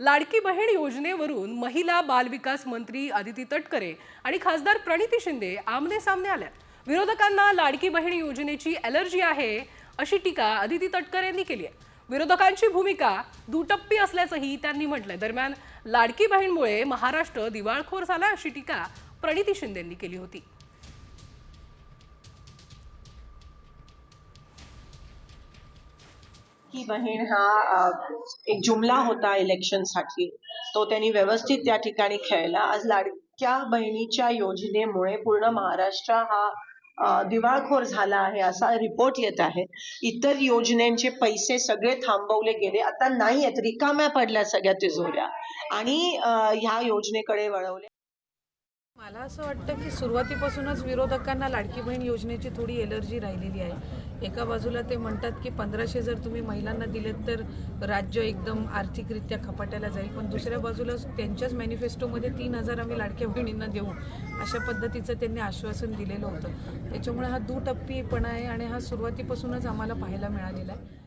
लाडकी बहीण योजनेवरून महिला बालविकास मंत्री अदिती तटकरे आणि खासदार प्रणिती शिंदे आमने सामने आल्या। विरोधकांना लाडकी बहीण योजनेची ॲलर्जी आहे अशी टीका अदिती तटकरे यांनी केली आहे। विरोधकांची भूमिका दुटप्पी असल्याचंही त्यांनी म्हटलंय। दरम्यान लाडकी बहीणमुळे महाराष्ट्र दिवाळखोर झाला अशी टीका प्रणिती शिंदे यांनी केली होती। की बहीण हा एक जुमला होता इलेक्शनसाठी, तो त्यांनी व्यवस्थित त्या ठिकाणी खेळला। आज लाडक्या बहिणीच्या योजनेमुळे पूर्ण महाराष्ट्र हा दिवाळखोर झाला आहे असा रिपोर्ट येत आहे। इतर योजनांचे पैसे सगळे थांबवले गेले, आता नाही आहेत, रिकाम्या पडल्या सगळ्या तिजोऱ्या आणि ह्या योजनेकडे वळवले। मला असं वाटतं की सुरुवातीपासूनच विरोधकांना लाडकी बहीण योजनेची थोडी एलर्जी राहिलेली आहे। एका बाजूला ते म्हणतात की 1500 जर तुम्ही महिलांना दिलेत तर राज्य एकदम आर्थिकरित्या खपाट्याला जाईल, पण दुसऱ्या बाजूला त्यांच्याच मॅनिफेस्टोमध्ये 3000 आम्ही लाडक्या बहिणींना देऊ अशा पद्धतीचं त्यांनी आश्वासन दिलेलं होतं। त्याच्यामुळे हा दुटप्पीपणा आहे आणि हा सुरुवातीपासूनच आम्हाला पाहायला मिळालेला आहे।